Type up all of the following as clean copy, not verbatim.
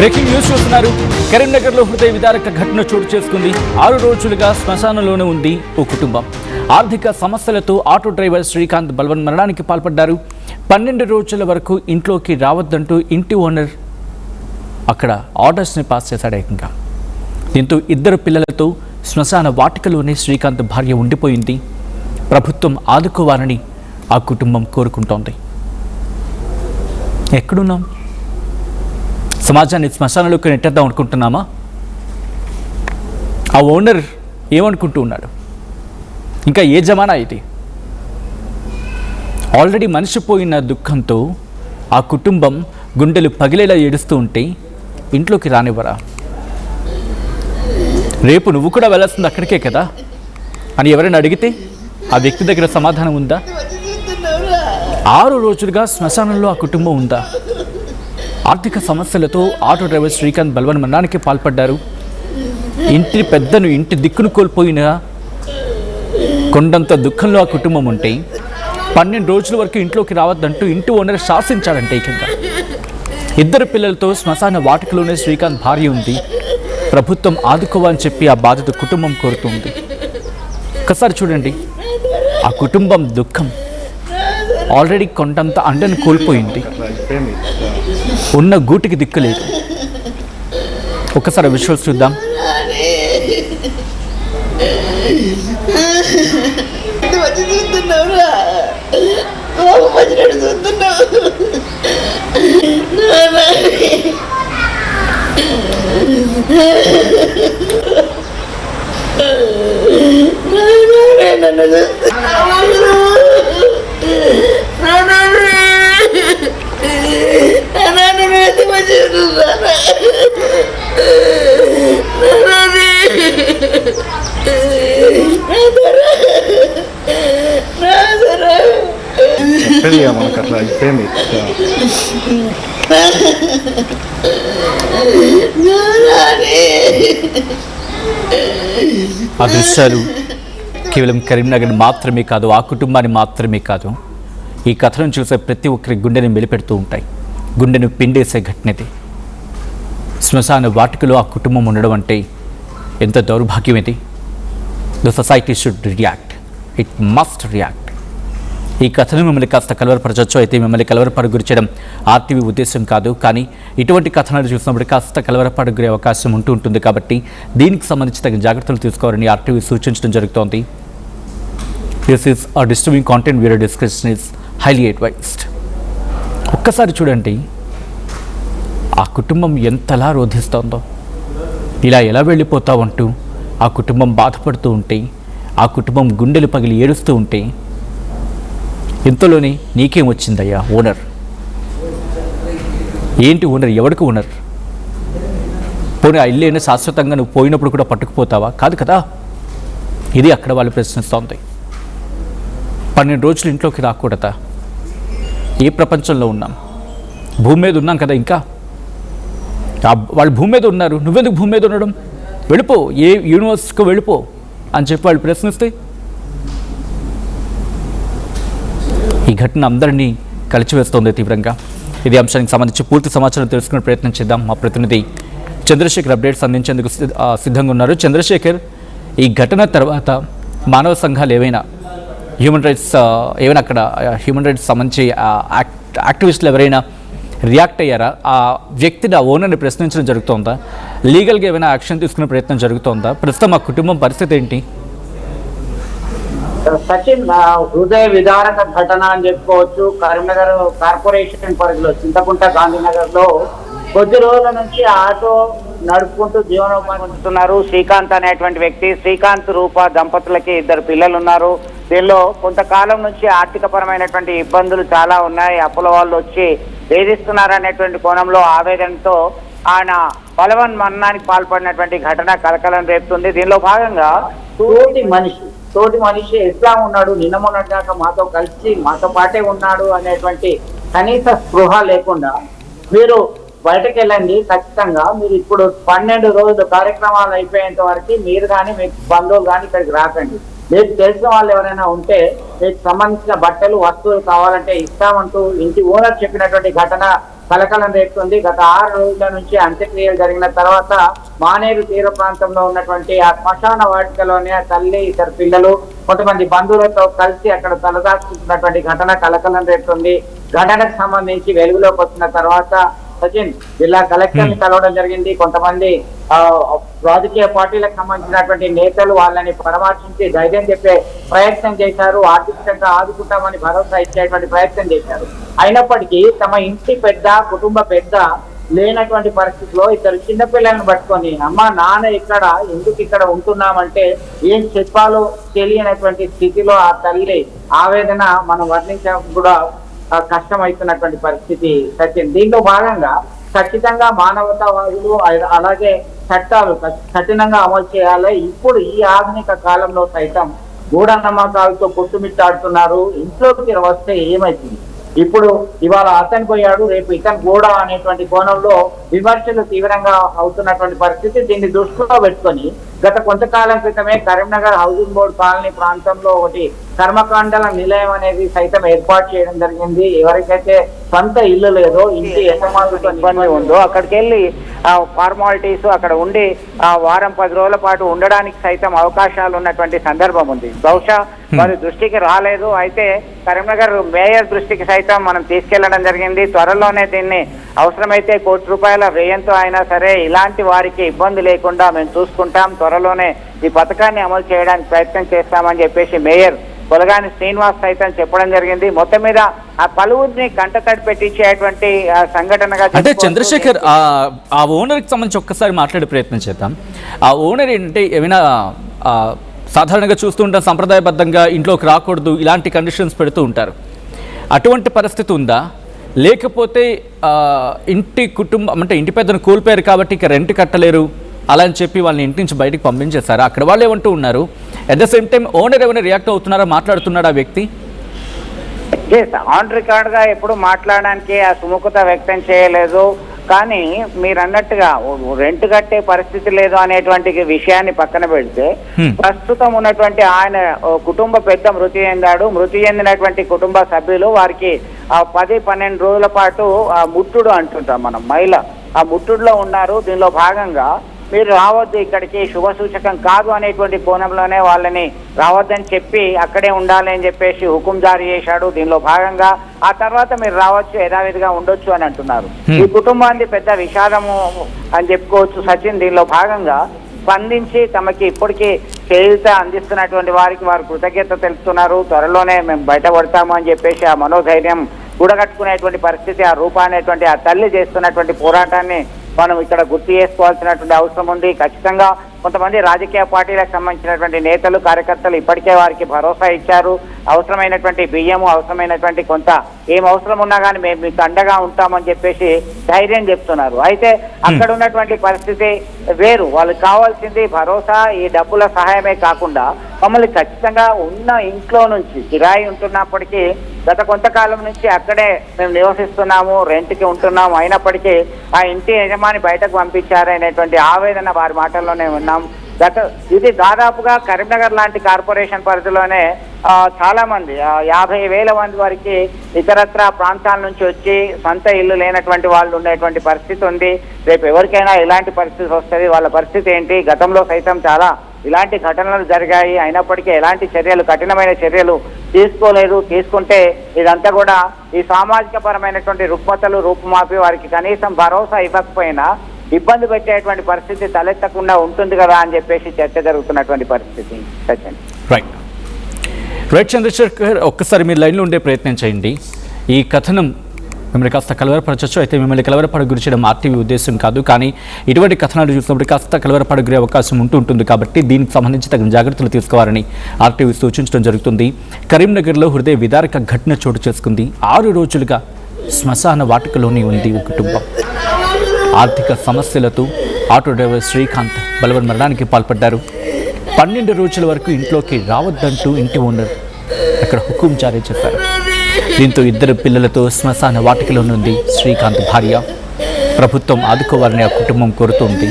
Breaking news చూస్తున్నారు. కరీంనగర్లో హృదయ విదారక ఘటన చోటు చేసుకుంది. 6 రోజులుగా శ్మశానంలోనే ఉంది ఓ కుటుంబం. ఆర్థిక సమస్యలతో ఆటో డ్రైవర్ శ్రీకాంత్ బలవన్ మరణానికి పాల్పడ్డారు. 12 రోజుల వరకు ఇంట్లోకి రావద్దంటూ ఇంటి ఓనర్ అక్కడ ఆర్డర్స్ని పాస్ చేశాడు ఏకంగా. దీంతో 2 పిల్లలతో శ్మశాన వాటికలోనే శ్రీకాంత్ భార్య ఉండిపోయింది. ప్రభుత్వం ఆదుకోవాలని ఆ కుటుంబం కోరుకుంటోంది. ఎక్కడున్నాం? సమాజాన్ని శ్మశానంలోకి నెట్టేద్దాం అనుకుంటున్నామా? ఆ ఓనర్ ఏమనుకుంటూ ఉన్నాడు? ఇంకా ఏ జమానా ఇది? ఆల్రెడీ మనిషిపోయిన దుఃఖంతో ఆ కుటుంబం గుండెలు పగిలేలా ఏడుస్తూ ఉంటే ఇంట్లోకి రానివ్వరా? రేపు నువ్వు కూడా వెళ్ళాల్సింది అక్కడికే కదా అని ఎవరైనా అడిగితే ఆ వ్యక్తి దగ్గర సమాధానం ఉందా? 6 రోజులుగా శ్మశానంలో ఆ కుటుంబం ఉందా? ఆర్థిక సమస్యలతో ఆటో డ్రైవర్ శ్రీకాంత్ బలవన్ మరణానికి పాల్పడ్డారు. ఇంటి దిక్కును కోల్పోయిన కొండంత దుఃఖంలో ఆ కుటుంబం ఉంటే 12 రోజుల వరకు ఇంట్లోకి రావద్దంటూ ఇంటి ఓనర్ శాసించాడంటే ఏకంగా. 2 పిల్లలతో శ్మశాన వాటికలోనే శ్రీకాంత్ భార్య ఉంది. ప్రభుత్వం ఆదుకోవాలని చెప్పి ఆ బాధిత కుటుంబం కోరుతుంది. ఒకసారి చూడండి, ఆ కుటుంబం దుఃఖం. ఆల్రెడీ కొండంత అండను కోల్పోయింది. ఉన్న గూటికి దిక్కులేదు. ఒకసారి విజువల్స్ చూద్దాం. మనకు అట్లా అయిపోయింది. ఆ దృశ్యాలు కేవలం కరీంనగర్ మాత్రమే కాదు, ఆ కుటుంబాన్ని మాత్రమే కాదు, ఈ కథలను చూసే ప్రతి ఒక్కరి గుండెని మెలిపెడుతూ ఉంటాయి. గుండెను పిండేసే ఘటనది. శ్మశాన వాటికలో ఆ కుటుంబం ఉండడం అంటే ఎంత దౌర్భాగ్యం ఇది. The society should react. It must react. ఈ కథను మిమ్మల్ని కాస్త కలవరపరచవచ్చు. అయితే మిమ్మల్ని కలవరపడకు గురి చేయడం ఆర్టీవీ ఉద్దేశం కాదు. కానీ ఇటువంటి కథనాలు చూసినప్పుడు కాస్త కలవరపడకు గురే అవకాశం ఉంటుంది. కాబట్టి దీనికి సంబంధించి తగిన జాగ్రత్తలు తీసుకోవాలని ఆర్టీవీ సూచించడం జరుగుతోంది. దిస్ ఈస్ ఆ disturbing content video description is highly advised. ఒక్కసారి చూడండి, ఆ కుటుంబం ఎంతలా రోధిస్తోందో. ఇలా ఎలా వెళ్ళిపోతావంటూ ఆ కుటుంబం బాధపడుతూ ఉంటే, ఆ కుటుంబం గుండెలు పగిలి ఏడుస్తూ ఉంటే, ఇంతలోనే నీకేం వచ్చిందయ్యా ఓనర్? ఏంటి ఓనర్? ఎవరికి ఓనర్? పోనీ ఆ ఇల్లు అయినా శాశ్వతంగా నువ్వు పోయినప్పుడు కూడా పట్టుకుపోతావా? కాదు కదా. ఇది అక్కడ వాళ్ళు ప్రశ్నిస్తోంది. 12 రోజులు ఇంట్లోకి రాకూడదా? ఏ ప్రపంచంలో ఉన్నాం? భూమి మీద ఉన్నాం కదా. ఇంకా వాళ్ళు భూమి మీద ఉన్నారు, నువ్వెందుకు భూమి మీద ఉండడం? వెళ్ళిపో, ఏ యూనివర్సిటీకి వెళ్ళిపో అని చెప్పి వాళ్ళు ప్రశ్నిస్తే, ఈ ఘటన అందరినీ కలిచివేస్తోంది తీవ్రంగా. ఇది అంశానికి సంబంధించి పూర్తి సమాచారం తెలుసుకునే ప్రయత్నం చేద్దాం. మా ప్రతినిధి చంద్రశేఖర్ అప్డేట్స్ అందించేందుకు సిద్ధంగా ఉన్నారు. చంద్రశేఖర్, ఈ ఘటన తర్వాత మానవ సంఘాలు ఏవైనా హ్యూమన్ రైట్స్ అక్కడ హ్యూమన్ రైట్స్ సంబంధించి యాక్టివిస్టులు ఎవరైనా రియాక్ట్ అయ్యారా? ఆ వ్యక్తిని, ఆ ఓనర్ని ప్రశ్నించడం జరుగుతోందా? లీగల్గా ఏమైనా యాక్షన్ తీసుకునే ప్రయత్నం జరుగుతోందా? ప్రస్తుతం ఆ కుటుంబం పరిస్థితి ఏంటి? సచిన్, హృదయ విదారక ఘటన అని చెప్పుకోవచ్చు. కరీంనగర్ కార్పొరేషన్ పరిధిలో చింతకుంట గాంధీనగర్ లో కొద్ది రోజుల నుంచి ఆటో నడుపుకుంటూ జీవనోపాధి పొందుతున్నారు శ్రీకాంత్ అనేటువంటి వ్యక్తి. శ్రీకాంత్ రూప దంపతులకి 2 పిల్లలు ఉన్నారు. దీనిలో కొంతకాలం నుంచి ఆర్థిక పరమైనటువంటి ఇబ్బందులు చాలా ఉన్నాయి. అప్పుల వాళ్ళు వచ్చి వేధిస్తున్నారనేటువంటి కోణంలో ఆవేదనతో ఆయన బలవన్ మరణానికి పాల్పడినటువంటి ఘటన కలకలం రేపుతుంది. దీనిలో భాగంగా తోటి మనిషి ఎట్లా ఉన్నాడు, నిన్న మొన్నటి దాకా మాతో కలిసి మాతో పాటే ఉన్నాడు అనేటువంటి కనీస స్పృహ లేకుండా మీరు బయటకు వెళ్ళండి, ఖచ్చితంగా మీరు ఇప్పుడు 12 రోజులు కార్యక్రమాలు అయిపోయేంత వరకు మీరు కానీ మీకు బంధువులు కానీ ఇక్కడికి రాకండి. మీకు తెలిసిన వాళ్ళు ఎవరైనా ఉంటే మీకు సంబంధించిన బట్టలు వస్తువులు కావాలంటే ఇస్తామంటూ ఇంటి ఓనర్ చెప్పినటువంటి ఘటన కలకలం రేపుతుంది. గత 6 రోజుల నుంచి అంత్యక్రియలు జరిగిన తర్వాత మానేరు తీర ప్రాంతంలో ఉన్నటువంటి ఆ శ్మశాన వాటికలోనే ఆ తల్లి, ఇద్దరు పిల్లలు, కొంతమంది బంధువులతో కలిసి అక్కడ తలదాచుకుంటున్నటువంటి ఘటన కలకలం రేపుతుంది. ఘటనకు సంబంధించి వెలుగులోకి వచ్చిన తర్వాత సచిన్ జిల్లా కలెక్టర్ ని కలవడం జరిగింది. కొంతమంది రాజకీయ పార్టీలకు సంబంధించినటువంటి నేతలు వాళ్ళని పరామర్శించి ధైర్యం చెప్పే ప్రయత్నం చేశారు. ఆర్థికంగా ఆదుకుంటామని భరోసా ఇచ్చేటువంటి ప్రయత్నం చేశారు. అయినప్పటికీ తమ ఇంటి పెద్ద, కుటుంబ పెద్ద లేనటువంటి పరిస్థితిలో ఇద్దరు చిన్నపిల్లలను పట్టుకొని అమ్మ నాన్న ఇక్కడ ఎందుకు ఇక్కడ ఉంటున్నామంటే ఏం చెప్పాలో తెలియనటువంటి స్థితిలో ఆ తల్లి ఆవేదన మనం వర్ణించడం కూడా కష్టమవుతున్నటువంటి పరిస్థితి సచిన్. దీంట్లో భాగంగా ఖచ్చితంగా మానవతావాదులు అలాగే చట్టాలు కఠినంగా అమలు చేయాలి. ఇప్పుడు ఈ ఆధునిక కాలంలో సైతం మూఢనమ్మకాలతో కొట్టుమిట్టాడుతున్నారు. ఇంట్లోకి వస్తే ఏమైతుంది? ఇప్పుడు ఇవాళ అతను పోయాడు, రేపు ఇతను కూడా అనేటువంటి కోణంలో విమర్శలు తీవ్రంగా అవుతున్నటువంటి పరిస్థితి. దీన్ని దృష్టిలో పెట్టుకొని గత కొంతకాలం క్రితమే కరీంనగర్ హౌసింగ్ బోర్డు కాలనీ ప్రాంతంలో ఒకటి కర్మకాండల నిలయం అనేది సైతం ఏర్పాటు చేయడం జరిగింది. ఎవరికైతే సొంత ఇల్లు లేదో, ఇంటి యజమానులతో ఇబ్బంది ఉందో అక్కడికి వెళ్ళి ఫార్మాలిటీస్ అక్కడ ఉండి వారం 10 రోజుల పాటు ఉండడానికి సైతం అవకాశాలు ఉన్నటువంటి సందర్భం ఉంది. బహుశా వారి దృష్టికి రాలేదు. అయితే కరీంనగర్ మేయర్ దృష్టికి సైతం మనం తీసుకెళ్లడం జరిగింది. త్వరలోనే దీన్ని అవసరమైతే ₹1 కోట్ల వ్యయంతో అయినా సరే ఇలాంటి వారికి ఇబ్బంది లేకుండా మేము చూసుకుంటాం, త్వరలోనే ఈ పథకాన్ని అమలు చేయడానికి ప్రయత్నం చేస్తామని చెప్పేసి మేయర్ కొలగాని శ్రీనివాస్ సైతం చెప్పడం జరిగింది. మొత్తం మీద ఆ పలువురిని కంటతడి పెట్టించేటువంటి సంఘటనగా. అంటే చంద్రశేఖర్, ఆ ఓనర్కి సంబంధించి ఒక్కసారి మాట్లాడే ప్రయత్నం చేద్దాం. ఆ ఓనర్ ఏంటంటే ఏమైనా సాధారణంగా చూస్తూ ఉంటాం, సంప్రదాయబద్ధంగా ఇంట్లోకి రాకూడదు ఇలాంటి కండిషన్స్ పెడుతూ ఉంటారు. అటువంటి పరిస్థితి ఉందా? లేకపోతే ఇంటి కుటుంబం అంటే ఇంటి పెద్దను కోల్పోయారు కాబట్టి ఇక రెంట్ కట్టలేరు అలా అని చెప్పి వాళ్ళని ఇంటి నుంచి బయటకు పంపించేశారు? అక్కడ వాళ్ళు ఏమంటూ ఉన్నారు? At the same time owner ఏమైనా రియాక్ట్ అవుతున్నారా, మాట్లాడుతున్నాడా ఆ వ్యక్తి? ఆన్ రికార్డ్ గా ఎప్పుడు మాట్లాడడానికి ఆ సుముఖత వ్యక్తం చేయలేదు. కానీ మీరు అన్నట్టుగా రెంట్ కట్టే పరిస్థితి లేదు అనేటువంటి విషయాన్ని పక్కన పెడితే ప్రస్తుతం ఉన్నటువంటి ఆయన కుటుంబ పెద్ద మృతి చెందాడు. మృతి చెందినటువంటి కుటుంబ సభ్యులు వారికి 10-12 రోజుల పాటు ముట్టుడు అంటుంటాం మనం, మహిళ ఆ ముట్టుడులో ఉన్నారు. దీనిలో భాగంగా మీరు రావద్దు, ఇక్కడికి శుభ సూచకం కాదు అనేటువంటి కోణంలోనే వాళ్ళని రావద్దని చెప్పి అక్కడే ఉండాలి అని చెప్పేసి హుకుం జారీ చేశాడు. దీనిలో భాగంగా ఆ తర్వాత మీరు రావచ్చు, యథావిధిగా ఉండొచ్చు అని అంటున్నారు. ఈ కుటుంబాన్ని పెద్ద విషాదము అని చెప్పుకోవచ్చు సచిన్. దీనిలో భాగంగా స్పందించి తమకి ఇప్పటికీ చేయూత అందిస్తున్నటువంటి వారికి వారు కృతజ్ఞత తెలుపుతున్నారు. త్వరలోనే మేము బయటపడతాము అని చెప్పేసి ఆ మనోధైర్యం కూడగట్టుకునేటువంటి పరిస్థితి ఆ రూప అనేటువంటి ఆ తల్లి చేస్తున్నటువంటి పోరాటాన్ని మనం ఇక్కడ గుర్తు చేసుకోవాల్సినటువంటి అవసరం ఉంది. ఖచ్చితంగా కొంతమంది రాజకీయ పార్టీలకు సంబంధించినటువంటి నేతలు, కార్యకర్తలు ఇప్పటికే వారికి భరోసా ఇచ్చారు. అవసరమైనటువంటి బియ్యము, అవసరమైనటువంటి కొంత ఏం అవసరం ఉన్నా కానీ మేము మీకు అండగా ఉంటామని చెప్పేసి ధైర్యం చెప్తున్నారు. అయితే అక్కడ ఉన్నటువంటి పరిస్థితి వేరు. వాళ్ళకి కావాల్సింది భరోసా, ఈ డబ్బుల సహాయమే కాకుండా మమ్మల్ని ఖచ్చితంగా ఉన్న ఇంట్లో నుంచి కిరాయి ఉంటున్నప్పటికీ గత కొంతకాలం నుంచి అక్కడే మేము నివసిస్తున్నాము, రెంట్కి ఉంటున్నాము, అయినప్పటికీ ఆ ఇంటి యజమాని బయటకు పంపించారనేటువంటి ఆవేదన వారి మాటల్లోనే ఉన్నాం. ఇది దాదాపుగా కరీంనగర్ లాంటి కార్పొరేషన్ పరిధిలోనే చాలా మంది 50,000 మంది వరకు ఇతరత్ర ప్రాంతాల నుంచి వచ్చి సొంత ఇల్లు లేనటువంటి వాళ్ళు ఉండేటువంటి పరిస్థితి ఉంది. రేపు ఎవరికైనా ఇలాంటి పరిస్థితి వస్తుంది, వాళ్ళ పరిస్థితి ఏంటి? గతంలో సైతం చాలా ఇలాంటి ఘటనలు జరిగాయి, అయినప్పటికీ ఎలాంటి చర్యలు, కఠినమైన చర్యలు తీసుకోలేదు. తీసుకుంటే ఇదంతా కూడా ఈ సామాజిక పరమైనటువంటి రుగ్మతలు రూపుమాపి వారికి కనీసం భరోసా ఇవ్వకపోయినా ఇబ్బంది పెట్టేటువంటి పరిస్థితి తలెత్తకుండా ఉంటుంది కదా అని చెప్పేసి చర్చ జరుగుతున్నటువంటి పరిస్థితి. రైట్ చంద్రశేఖర్, ఒక్కసారి మీరు లైన్లో ఉండే ప్రయత్నం చేయండి. ఈ కథనం మిమ్మల్ని కాస్త కలవరపరచచ్చు, అయితే మిమ్మల్ని కలవరపడ గురి చేయడం ఆర్టీవీ ఉద్దేశం కాదు. కానీ ఇటువంటి కథనాలు చూసినప్పుడు కాస్త కలవరపడ గురే అవకాశం ఉంటుంది కాబట్టి దీనికి సంబంధించి తగిన జాగ్రత్తలు తీసుకోవాలని ఆర్టీవీ సూచించడం జరుగుతుంది. కరీంనగర్లో హృదయ విదారక ఘటన చోటు చేసుకుంది. 6 రోజులుగా శ్మశాన వాటికలోనే ఉంది ఓ కుటుంబం. ఆర్థిక సమస్యలతో ఆటో డ్రైవర్ శ్రీకాంత్ బలవన్మరణానికి పాల్పడ్డారు. 12 రోజుల వరకు ఇంట్లోకి రావద్దంటూ ఇంటి ఓనర్ అక్కడ హుకుం జారీ చేశారు. దీంతో 2 పిల్లలతో శ్మశాన వాటికలోనుంది శ్రీకాంత్ భార్య. ప్రభుత్వం ఆదుకోవాలని ఆ కుటుంబం కోరుతోంది.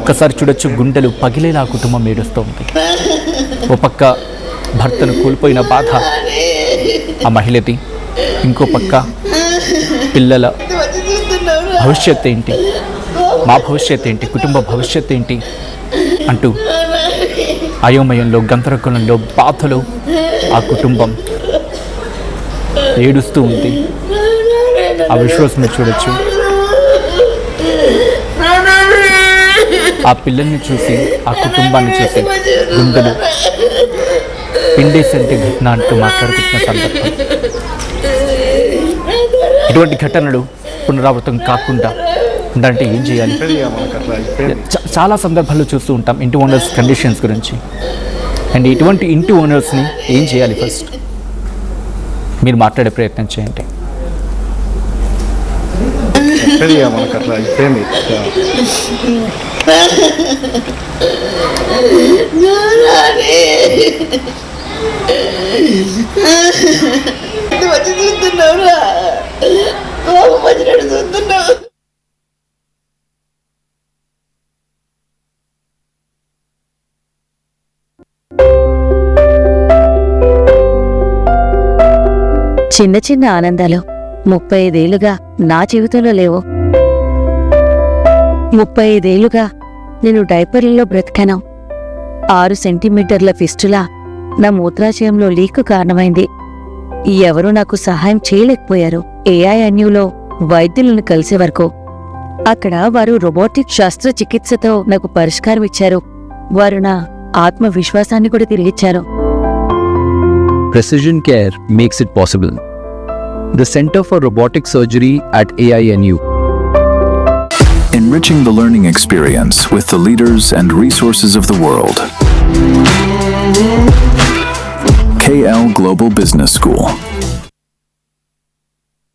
ఒక్కసారి చూడొచ్చు, గుండెలు పగిలేలా ఆ కుటుంబం ఏడుస్తోంది. ఓ పక్క భర్తను కోల్పోయిన బాధ ఆ మహిళది, ఇంకో పక్క పిల్లల భవిష్యత్ ఏంటి, మా భవిష్యత్ ఏంటి, కుటుంబ భవిష్యత్ ఏంటి అంటూ అయోమయంలో, గందరగోళంలో, బాధలో ఆ కుటుంబం ఏడుస్తూ ఉంది. ఆ విశ్వాసం చూడొచ్చు. ఆ పిల్లల్ని చూసి, ఆ కుటుంబాన్ని చూసి గుండెలు పిండేసంటే ఘటన అంటూ మాట్లాడుతున్న సందర్భం. ఇటువంటి ఘటనలు పునరావృతం కాకుండా ఉండాలంటే ఏం చేయాలి? చాలా సందర్భాల్లో చూస్తూ ఉంటాం ఇంటి ఓనర్స్ కండిషన్స్ గురించి. అండ్ ఇటువంటి ఇంటి ఓనర్స్ని ఏం చేయాలి? ఫస్ట్ మీరు మాట్లాడే ప్రయత్నం చేయండి. చిన్న చిన్న ఆనందాలు 35 ఏళ్లుగా నా జీవితంలో లేవు. 35 ఏళ్లుగా నేను డైపర్లలో బ్రతికాను. 6 సెంటీమీటర్ల ఫిస్టులా నా మూత్రాశయంలో లీకు కారణమైంది. ఎవరూ నాకు సహాయం చేయలేకపోయారు. ఏఐఎన్యూలో వైద్యులను కలిసే వరకు. అక్కడ వారు రోబోటిక్ శస్త్రచికిత్సతో నాకు పరిష్కారం ఇచ్చారు. వారు నా ఆత్మవిశ్వాసాన్ని కూడా తిరిగిచ్చారు. Precision Care makes it possible. The Center for Robotic Surgery at AINU. Enriching the learning experience with the leaders and resources of the world. KL Global Business School.